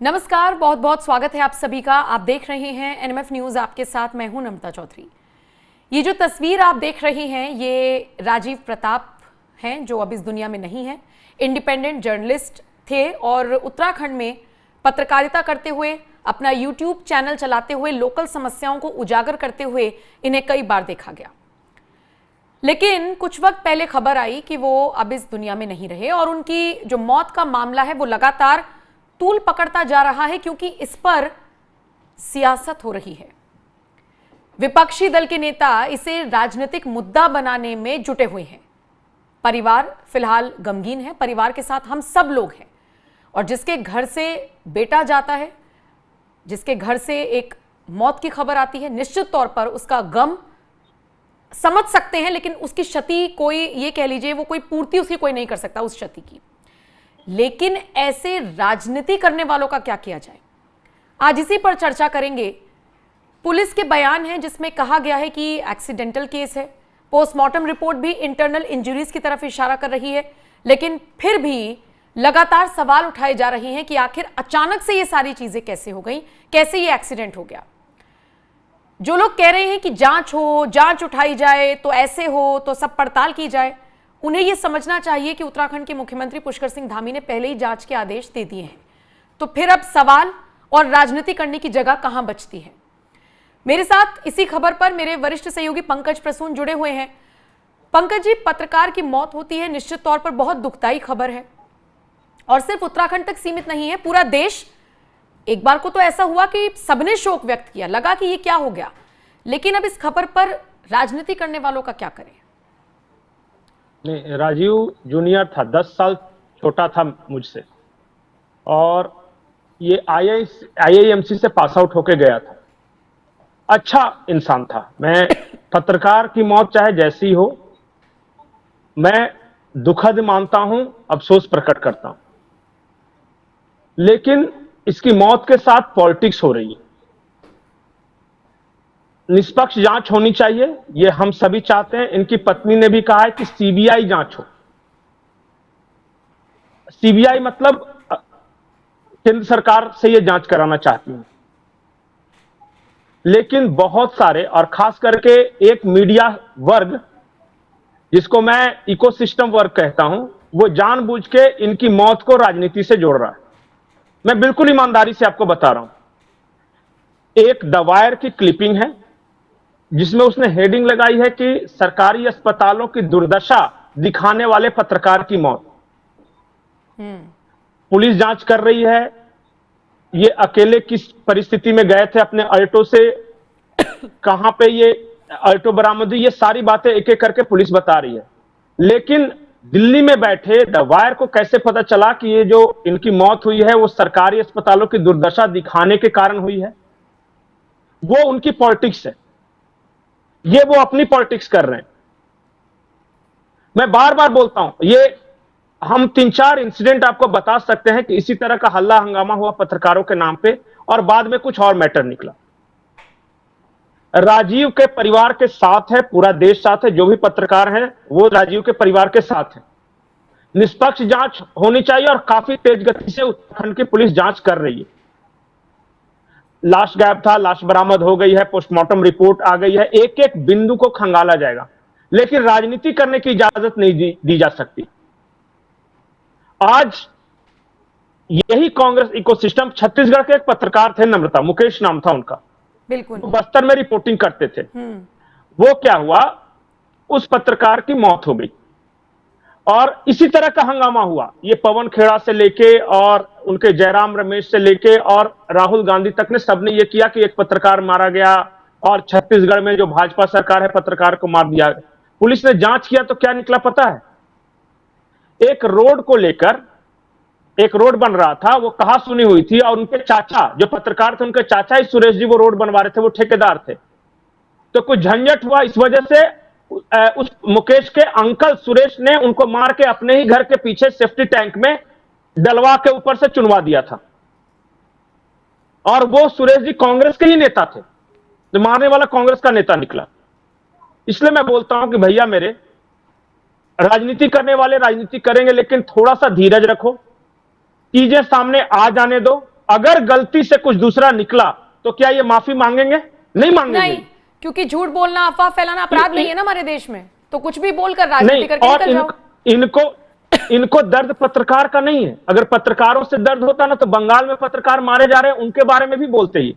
नमस्कार, बहुत बहुत स्वागत है आप सभी का। आप देख रहे हैं एनएमएफ न्यूज, आपके साथ मैं हूं नम्रता चौधरी। ये जो तस्वीर आप देख रहे हैं ये राजीव प्रताप हैं, जो अब इस दुनिया में नहीं है। इंडिपेंडेंट जर्नलिस्ट थे और उत्तराखंड में पत्रकारिता करते हुए, अपना यूट्यूब चैनल चलाते हुए, लोकल समस्याओं को उजागर करते हुए इन्हें कई बार देखा गया। लेकिन कुछ वक्त पहले खबर आई कि वो अब इस दुनिया में नहीं रहे और उनकी जो मौत का मामला है वो लगातार तूल पकड़ता जा रहा है, क्योंकि इस पर सियासत हो रही है। विपक्षी दल के नेता इसे राजनीतिक मुद्दा बनाने में जुटे हुए हैं। परिवार फिलहाल गमगीन है, परिवार के साथ हम सब लोग हैं, और जिसके घर से बेटा जाता है, जिसके घर से एक मौत की खबर आती है, निश्चित तौर पर उसका गम समझ सकते हैं, लेकिन उसकी क्षति कोई, ये कह लीजिए, वो कोई पूर्ति उसकी कोई नहीं कर सकता उस क्षति की। लेकिन ऐसे राजनीति करने वालों का क्या किया जाए, आज इसी पर चर्चा करेंगे। पुलिस के बयान है जिसमें कहा गया है कि एक्सीडेंटल केस है। पोस्टमार्टम रिपोर्ट भी इंटरनल इंजरीज की तरफ इशारा कर रही है, लेकिन फिर भी लगातार सवाल उठाए जा रहे हैं कि आखिर अचानक से ये सारी चीजें कैसे हो गई, कैसे ये एक्सीडेंट हो गया। जो लोग कह रहे हैं कि जांच हो, जांच उठाई जाए, तो ऐसे हो तो सब पड़ताल की जाए, उन्हें यह समझना चाहिए कि उत्तराखंड के मुख्यमंत्री पुष्कर सिंह धामी ने पहले ही जांच के आदेश दे दिए हैं। तो फिर अब सवाल और राजनीति करने की जगह कहां बचती है। मेरे साथ इसी खबर पर मेरे वरिष्ठ सहयोगी पंकज प्रसून जुड़े हुए हैं। पंकज जी, पत्रकार की मौत होती है, निश्चित तौर पर बहुत दुखदाई खबर है, और सिर्फ उत्तराखंड तक सीमित नहीं है, पूरा देश। एक बार को तो ऐसा हुआ कि सबने शोक व्यक्त किया, लगा कि ये क्या हो गया। लेकिन अब इस खबर पर राजनीति करने वालों का क्या करें। नहीं, राजीव जूनियर था, 10 साल छोटा था मुझसे, और ये आईआईएमसी से पास आउट होके गया था। अच्छा इंसान था। मैं पत्रकार की मौत चाहे जैसी हो, मैं दुखद मानता हूं, अफसोस प्रकट करता हूं, लेकिन इसकी मौत के साथ पॉलिटिक्स हो रही है। निष्पक्ष जांच होनी चाहिए, ये हम सभी चाहते हैं। इनकी पत्नी ने भी कहा है कि सीबीआई जांच हो। सीबीआई मतलब केंद्र सरकार से ये जांच कराना चाहती है, लेकिन बहुत सारे, और खास करके एक मीडिया वर्ग जिसको मैं इकोसिस्टम वर्ग कहता हूं, वो जानबूझ के इनकी मौत को राजनीति से जोड़ रहा है। मैं बिल्कुल ईमानदारी से आपको बता रहा हूं। एक द वायर की क्लिपिंग है जिसमें उसने हेडिंग लगाई है कि सरकारी अस्पतालों की दुर्दशा दिखाने वाले पत्रकार की मौत। पुलिस जांच कर रही है, ये अकेले किस परिस्थिति में गए थे अपने अल्टो से, कहां पे ये अल्टो बरामद हुई, ये सारी बातें एक एक करके पुलिस बता रही है। लेकिन दिल्ली में बैठे द वायर को कैसे पता चला कि ये जो इनकी मौत हुई है वो सरकारी अस्पतालों की दुर्दशा दिखाने के कारण हुई है? वो उनकी पॉलिटिक्स है, ये वो अपनी पॉलिटिक्स कर रहे हैं। मैं बार बार बोलता हूं, ये हम 3-4 इंसिडेंट आपको बता सकते हैं कि इसी तरह का हल्ला हंगामा हुआ पत्रकारों के नाम पे, और बाद में कुछ और मैटर निकला। राजीव के परिवार के साथ है, पूरा देश साथ है, जो भी पत्रकार हैं वो राजीव के परिवार के साथ है। निष्पक्ष जांच होनी चाहिए, और काफी तेज गति से उत्तराखंड की पुलिस जांच कर रही है। लाश गायब था, लाश बरामद हो गई है, पोस्टमार्टम रिपोर्ट आ गई है, एक एक बिंदु को खंगाला जाएगा, लेकिन राजनीति करने की इजाजत नहीं दी जा सकती। आज यही कांग्रेस इकोसिस्टम, छत्तीसगढ़ के एक पत्रकार थे, नम्रता, मुकेश नाम था उनका, बिल्कुल, तो बस्तर में रिपोर्टिंग करते थे। वो क्या हुआ, उस पत्रकार की मौत हो गई, और इसी तरह का हंगामा हुआ। ये पवन खेड़ा से लेके और उनके जयराम रमेश से लेके और राहुल गांधी तक ने, सबने ये किया कि एक पत्रकार मारा गया, और छत्तीसगढ़ में जो भाजपा सरकार है पत्रकार को मार दिया। पुलिस ने जांच किया तो क्या निकला पता है? एक रोड को लेकर, एक रोड बन रहा था, वो कहा सुनी हुई थी, और उनके चाचा जो पत्रकार थे, उनके चाचा ही सुरेश जी वो रोड बनवा रहे थे, वो ठेकेदार थे। तो कुछ झंझट हुआ, इस वजह से उस मुकेश के अंकल सुरेश ने उनको मार के अपने ही घर के पीछे सेफ्टी टैंक में डलवा के ऊपर से चुनवा दिया था। और वो सुरेश जी कांग्रेस के ही नेता थे, तो मारने वाला कांग्रेस का नेता निकला। इसलिए मैं बोलता हूं कि भैया मेरे, राजनीति करने वाले राजनीति करेंगे, लेकिन थोड़ा सा धीरज रखो, चीजें सामने आ जाने दो, अगर गलती से कुछ दूसरा निकला तो क्या ये माफी मांगेंगे? नहीं मांगेंगे। नहीं, क्योंकि झूठ बोलना, अफवाह फैलाना अपराध नहीं है ना हमारे देश में, तो कुछ भी बोलकर नहीं, राजनीति करके और निकल जाओ। इनको इनको दर्द पत्रकार का नहीं है। अगर पत्रकारों से दर्द होता ना तो बंगाल में पत्रकार मारे जा रहे हैं उनके बारे में भी बोलते ही।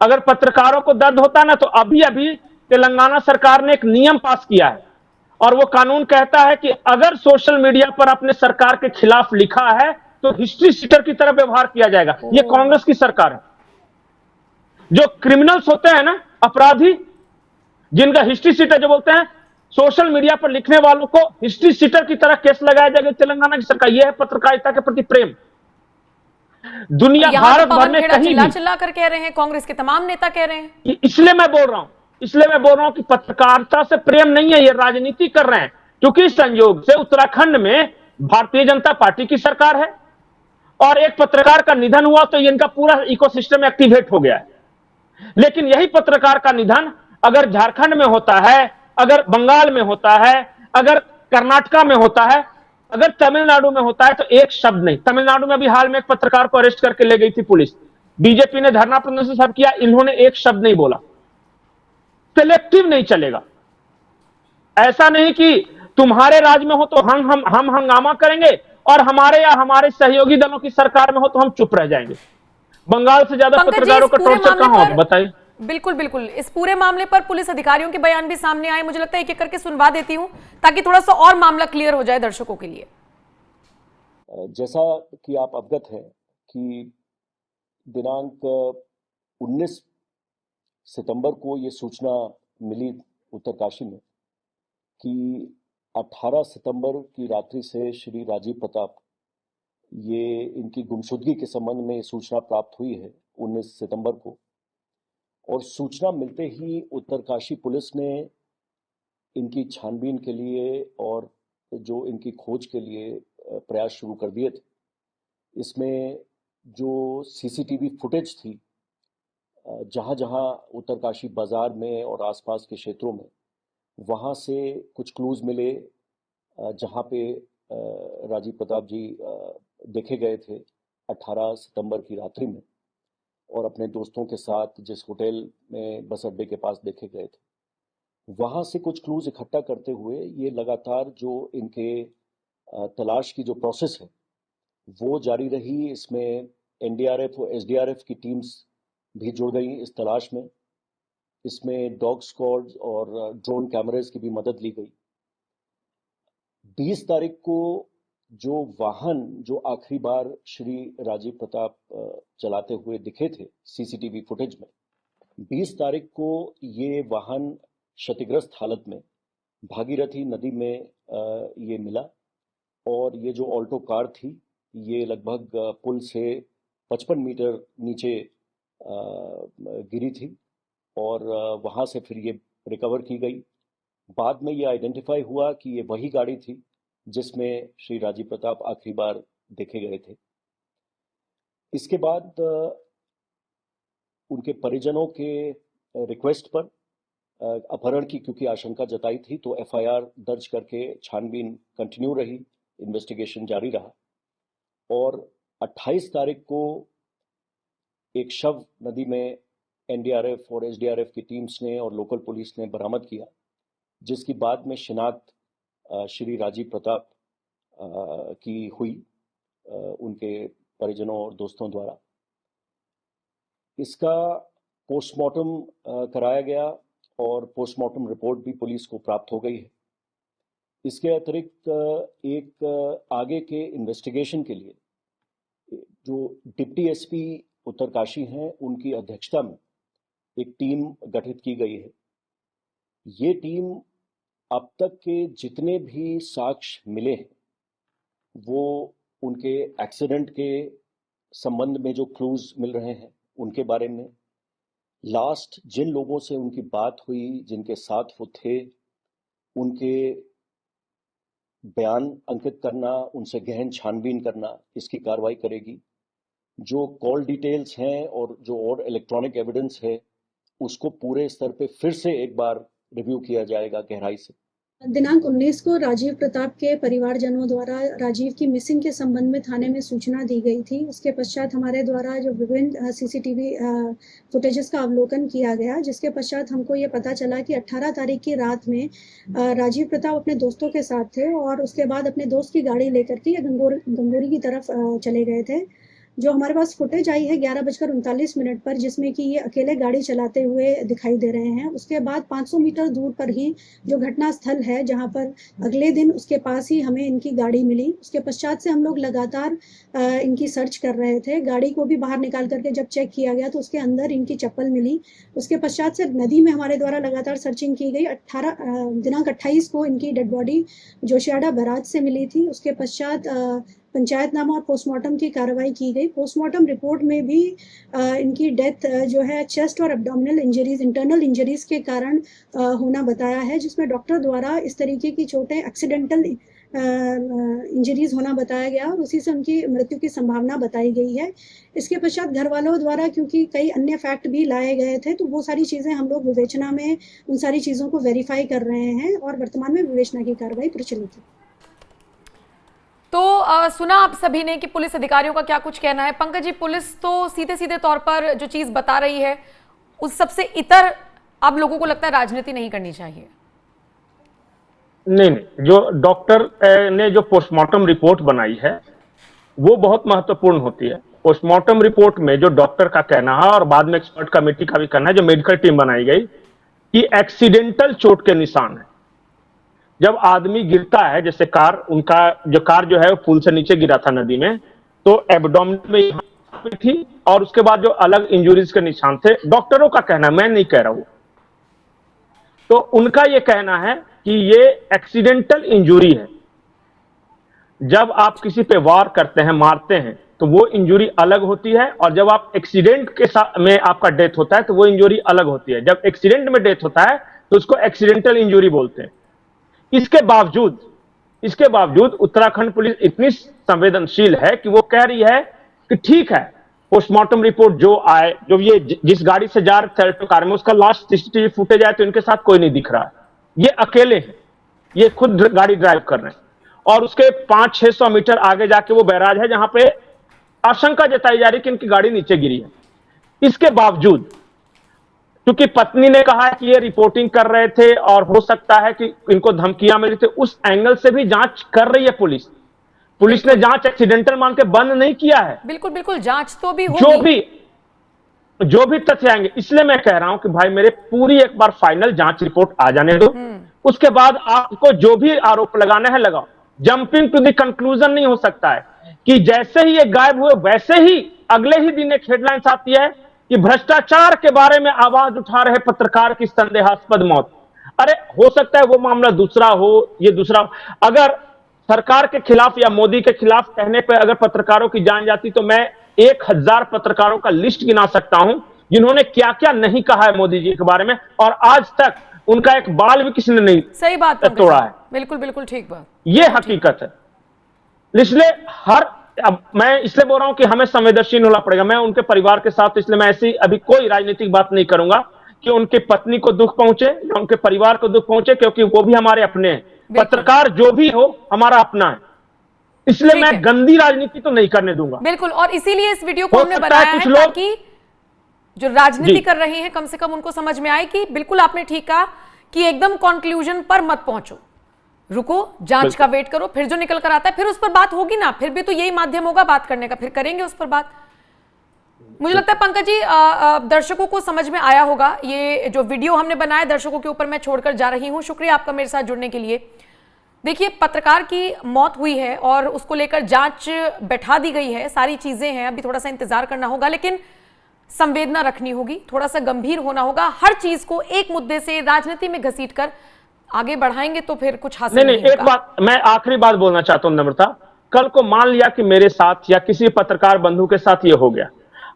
अगर पत्रकारों को दर्द होता ना तो अभी अभी तेलंगाना सरकार ने एक नियम पास किया है और वो कानून कहता है कि अगर सोशल मीडिया पर अपने सरकार के खिलाफ लिखा है तो हिस्ट्री सीटर की तरह व्यवहार किया जाएगा। ये कांग्रेस की सरकार है। जो क्रिमिनल्स होते हैं ना, अपराधी, जिनका हिस्ट्री सीटर जो बोलते हैं, सोशल मीडिया पर लिखने वालों को हिस्ट्री सीटर की तरह केस लगाया जाएगा। तेलंगाना की सरकार, यह है पत्रकारिता के प्रति प्रेम। दुनिया, यहाँ तो भारत भर पवन में खेड़ा कहीं चिल्ला भी, चिल्ला कर कह रहे हैं, कांग्रेस के तमाम नेता कह रहे हैं। इसलिए मैं बोल रहा हूं कि पत्रकारिता से प्रेम नहीं है, ये राजनीति कर रहे हैं। क्योंकि इस संयोग से उत्तराखंड में भारतीय जनता पार्टी की सरकार है और एक पत्रकार का निधन हुआ तो इनका पूरा इकोसिस्टम एक्टिवेट हो गया है। लेकिन यही पत्रकार का निधन अगर झारखंड में होता है, अगर बंगाल में होता है, अगर कर्नाटका में होता है, अगर तमिलनाडु में होता है तो एक शब्द नहीं। तमिलनाडु में भी हाल में एक पत्रकार को अरेस्ट करके ले गई थी पुलिस। बीजेपी ने धरना प्रदर्शन सब किया, इन्होंने एक शब्द नहीं बोला। सिलेक्टिव नहीं चलेगा। ऐसा नहीं कि तुम्हारे राज्य में हो तो हम हंगामा करेंगे और हमारे या हमारे सहयोगी दलों की सरकार में हो तो हम चुप रह जाएंगे। बंगाल से ज्यादा पंकज जी, पत्रकारों इस का पूरे टॉर्चर मामले कहां होगा पर बताइए? बिल्कुल बिल्कुल, इस पूरे मामले पर पुलिस अधिकारियों के बयान भी सामने आए। मुझे लगता है एक एक करके सुनवा देती हूं ताकि थोड़ा सा और मामला क्लियर हो जाए दर्शकों के लिए। जैसा कि आप अवगत हैं कि दिनांक 19 सितंबर को ये सूचना मिली उत्तरकाशी में कि 18 सितंबर की रात्रि से श्री राजीव प्रताप, ये इनकी गुमशुदगी के संबंध में सूचना प्राप्त हुई है 19 सितंबर को। और सूचना मिलते ही उत्तरकाशी पुलिस ने इनकी छानबीन के लिए और जो इनकी खोज के लिए प्रयास शुरू कर दिए थे। इसमें जो सीसीटीवी फुटेज थी, जहाँ जहाँ उत्तरकाशी बाजार में और आसपास के क्षेत्रों में, वहाँ से कुछ क्लूज मिले जहाँ पे राजीव प्रताप जी देखे गए थे 18 सितंबर की रात्रि में और अपने दोस्तों के साथ जिस होटल में बस अड्डे के पास देखे गए थे। वहाँ से कुछ क्लूज इकट्ठा करते हुए ये लगातार जो इनके तलाश की जो प्रोसेस है वो जारी रही। इसमें एनडीआरएफ और एसडीआरएफ की टीम्स भी जुड़ गई इस तलाश में। इसमें डॉग स्क्वाड और ड्रोन कैमरेज की भी मदद ली गई। 20 तारीख को जो वाहन जो आखिरी बार श्री राजीव प्रताप चलाते हुए दिखे थे सीसीटीवी फुटेज में, 20 तारीख को ये वाहन क्षतिग्रस्त हालत में भागीरथी नदी में ये मिला और ये जो ऑल्टो कार थी ये लगभग पुल से 55 मीटर नीचे गिरी थी और वहाँ से फिर ये रिकवर की गई। बाद में ये आइडेंटिफाई हुआ कि ये वही गाड़ी थी जिसमें श्री राजीव प्रताप आखिरी बार देखे गए थे। इसके बाद उनके परिजनों के रिक्वेस्ट पर अपहरण की क्योंकि आशंका जताई थी तो एफआईआर दर्ज करके छानबीन कंटिन्यू रही, इन्वेस्टिगेशन जारी रहा। और 28 तारीख को एक शव नदी में एनडीआरएफ और एसडीआरएफ की टीम्स ने और लोकल पुलिस ने बरामद किया, जिसकी बाद में शिनाख्त श्री राजीव प्रताप की हुई उनके परिजनों और दोस्तों द्वारा। इसका पोस्टमार्टम कराया गया और पोस्टमार्टम रिपोर्ट भी पुलिस को प्राप्त हो गई है। इसके अतिरिक्त एक आगे के इन्वेस्टिगेशन के लिए जो डिप्टी एसपी उत्तरकाशी हैं उनकी अध्यक्षता में एक टीम गठित की गई है। ये टीम अब तक के जितने भी साक्ष्य मिले हैं वो उनके एक्सीडेंट के संबंध में जो क्लूज मिल रहे हैं उनके बारे में, लास्ट जिन लोगों से उनकी बात हुई जिनके साथ वो थे उनके बयान अंकित करना, उनसे गहन छानबीन करना, इसकी कार्रवाई करेगी। जो कॉल डिटेल्स हैं और जो और इलेक्ट्रॉनिक एविडेंस है उसको पूरे स्तर पे फिर से एक बार रिव्यू किया जाएगा गहराई से। दिनांक 19 को राजीव प्रताप के परिवारजनों द्वारा राजीव की मिसिंग के संबंध में थाने में सूचना दी गई थी। उसके पश्चात हमारे द्वारा जो विभिन्न सीसीटीवी फुटेजेस का अवलोकन किया गया, जिसके पश्चात हमको ये पता चला कि 18 तारीख की रात में राजीव प्रताप अपने दोस्तों के साथ थे और उसके बाद अपने दोस्त की गाड़ी लेकर के गंगोरी की तरफ चले गए थे। जो हमारे पास फुटेज आई है 11:39 पर, जिसमें कि ये अकेले गाड़ी चलाते हुए दिखाई दे रहे हैं। उसके बाद 500 मीटर दूर पर ही जो घटना स्थल है, जहां पर अगले दिन उसके पास ही हमें इनकी गाड़ी मिली। उसके पश्चात से हम लोग लगातार इनकी सर्च कर रहे थे। गाड़ी को भी बाहर निकाल करके जब चेक किया गया तो उसके अंदर इनकी चप्पल मिली। उसके पश्चात से नदी में हमारे द्वारा लगातार सर्चिंग की गई। दिनांक 28 को इनकी डेड बॉडी जोशियाड़ा बैराज से मिली थी। उसके पश्चात पंचायतनामा और पोस्टमार्टम की कार्रवाई की गई। पोस्टमार्टम रिपोर्ट में भी इनकी डेथ जो है चेस्ट और एब्डोमिनल इंजरीज, इंटरनल इंजरीज के कारण होना बताया है, जिसमें डॉक्टर द्वारा इस तरीके की चोटें एक्सीडेंटल इंजरीज होना बताया गया और उसी से उनकी मृत्यु की संभावना बताई गई है। इसके पश्चात घर वालों द्वारा क्योंकि कई अन्य फैक्ट भी लाए गए थे, तो वो सारी चीज़ें हम लोग विवेचना में उन सारी चीज़ों को वेरीफाई कर रहे हैं और वर्तमान में विवेचना की कार्रवाई प्रचलित है। तो सुना आप सभी ने कि पुलिस अधिकारियों का क्या कुछ कहना है। पंकज जी, पुलिस तो सीधे सीधे तौर पर जो चीज बता रही है उस सबसे इतर आप लोगों को लगता है राजनीति नहीं करनी चाहिए? नहीं, जो डॉक्टर ने जो पोस्टमार्टम रिपोर्ट बनाई है वो बहुत महत्वपूर्ण होती है। पोस्टमार्टम रिपोर्ट में जो डॉक्टर का कहना है और बाद में एक्सपर्ट कमेटी का भी कहना है, जो मेडिकल टीम बनाई गई, कि एक्सीडेंटल चोट के निशान है। जब आदमी गिरता है, जैसे कार, उनका जो कार जो है वो पुल से नीचे गिरा था नदी में, तो एब्डोमेन में यहाँ पे थी और उसके बाद जो अलग इंजरीज के निशान थे। डॉक्टरों का कहना, मैं नहीं कह रहा हूं, तो उनका ये कहना है कि ये एक्सीडेंटल इंजरी है। जब आप किसी पे वार करते हैं, मारते हैं, तो वो इंजरी अलग होती है, और जब आप एक्सीडेंट के साथ में आपका डेथ होता है तो वो इंजरी अलग होती है। जब एक्सीडेंट में डेथ होता है तो उसको एक्सीडेंटल इंजरी बोलते हैं। इसके बावजूद उत्तराखंड पुलिस इतनी संवेदनशील है कि वो कह रही है कि ठीक है, पोस्टमार्टम रिपोर्ट जो आए, जो ये जिस गाड़ी से जा रहे थे कार में, उसका लास्ट सीसीटीवी फुटेज आए तो इनके साथ कोई नहीं दिख रहा है। ये अकेले हैं, ये खुद गाड़ी ड्राइव कर रहे हैं, और उसके 500-600 मीटर आगे जाके वो बैराज है जहां पे आशंका जताई जा रही है कि इनकी गाड़ी नीचे गिरी है। इसके बावजूद, क्योंकि पत्नी ने कहा है कि ये रिपोर्टिंग कर रहे थे और हो सकता है कि इनको धमकियां मिली थी, उस एंगल से भी जांच कर रही है पुलिस। पुलिस ने जांच एक्सीडेंटल मान के बंद नहीं किया है। बिल्कुल बिल्कुल, जांच तो भी होगी। जो भी तथ्य आएंगे, इसलिए मैं कह रहा हूं कि भाई मेरे पूरी एक बार फाइनल जांच रिपोर्ट आ जाने दो, उसके बाद आपको जो भी आरोप लगाना है लगाओ। जंपिंग टू द कंक्लूजन नहीं हो सकता है कि जैसे ही ये गायब हुए वैसे ही अगले ही दिन एक हेडलाइंस आती है कि भ्रष्टाचार के बारे में आवाज उठा रहे पत्रकार की संदेहास्पद मौत। अरे हो सकता है वो मामला दूसरा हो, ये दूसरा हो। अगर सरकार के खिलाफ या मोदी के खिलाफ कहने पर अगर पत्रकारों की जान जाती तो मैं 1000 पत्रकारों का लिस्ट गिना सकता हूं जिन्होंने क्या क्या नहीं कहा है मोदी जी के बारे में, और आज तक उनका एक बाल भी किसी ने नहीं सही बात तोड़ा है। बिल्कुल बिल्कुल ठीक बात, ये हकीकत है। इसलिए अब मैं इसलिए बोल रहा हूं कि हमें संवेदनशील होना पड़ेगा। मैं उनके परिवार के साथ, इसलिए मैं ऐसी अभी कोई राजनीतिक बात नहीं करूंगा कि उनके पत्नी को दुख पहुंचे या उनके परिवार को दुख पहुंचे, क्योंकि वो भी हमारे अपने हैं। पत्रकार जो भी हो हमारा अपना है, इसलिए मैं गंदी राजनीति तो नहीं करने दूंगा। बिल्कुल, और इसीलिए इस वीडियो को हमने बनाया है ताकि जो राजनीति कर रहे हैं कम से कम उनको समझ में आए कि बिल्कुल आपने ठीक कहा कि एकदम कंक्लूजन पर मत पहुंचो, रुको, जांच का वेट करो, फिर जो निकल कर आता है फिर उस पर बात होगी ना। फिर भी तो यही माध्यम होगा बात करने का, फिर करेंगे उस पर बात। मुझे लगता है पंकज जी दर्शकों को समझ में आया होगा। ये जो वीडियो हमने बनाया दर्शकों के ऊपर मैं छोड़कर जा रही हूं। शुक्रिया आपका मेरे साथ जुड़ने के लिए। देखिए, पत्रकार की मौत हुई है और उसको लेकर जांच बैठा दी गई है, सारी चीजें हैं, अभी थोड़ा सा इंतजार करना होगा, लेकिन संवेदना रखनी होगी, थोड़ा सा गंभीर होना होगा। हर चीज को एक मुद्दे से राजनीति में घसीटकर आगे बढ़ाएंगे तो फिर कुछ हासिल नहीं होगा। एक बात मैं आखिरी बात बोलना चाहता हूं नम्रता, कल को मान लिया कि मेरे साथ या किसी पत्रकार बंधु के साथ ये हो गया,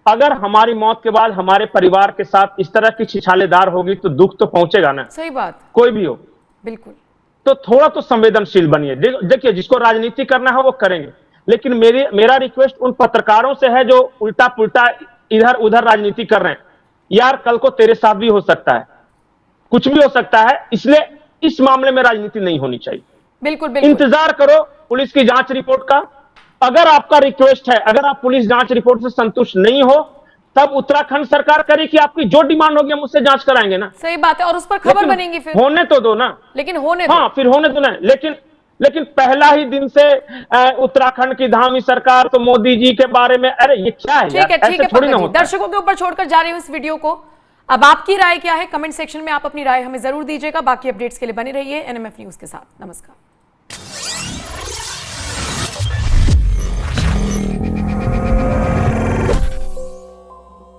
अगर हमारी मौत के बाद हमारे परिवार के साथ इस तरह की छिछालेदार होगी तो दुख तो पहुंचेगा ना। सही बात, कोई भी हो। बिल्कुल। तो थोड़ा तो संवेदनशील बनिए। देखिए, जिसको राजनीति करना है वो करेंगे, लेकिन मेरा रिक्वेस्ट उन पत्रकारों से है जो उल्टा पुल्टा इधर उधर राजनीति कर रहे हैं। यार, कल को तेरे साथ भी हो सकता है, कुछ भी हो सकता है, इसलिए इस मामले में राजनीति नहीं होनी चाहिए। बिल्कुल बिल्कुल। इंतजार करो पुलिस की जांच रिपोर्ट का। अगर आपका रिक्वेस्ट है, अगर आप पुलिस जांच रिपोर्ट से संतुष्ट नहीं हो, तब उत्तराखंड सरकार करे कि आपकी जो डिमांड होगी हम उससे जांच कराएंगे ना। सही बात है, और उस पर खबर लेकिन बनेगी फिर। होने तो दो ना। लेकिन होने दो। हाँ, फिर होने दो ना। लेकिन पहला ही दिन से उत्तराखंड की धामी सरकार तो मोदी जी के बारे में, अरे ये क्या है यार, ठीक ऐसे है थोड़ी ना पंकज जी, होता है। दर्शकों के ऊपर छोड़कर जा रही हूं इस वीडियो को। अब आपकी राय क्या है, कमेंट सेक्शन में आप अपनी राय हमें जरूर दीजिएगा। बाकी अपडेट्स के लिए बने रहिए एनएमएफ न्यूज के साथ। नमस्कार।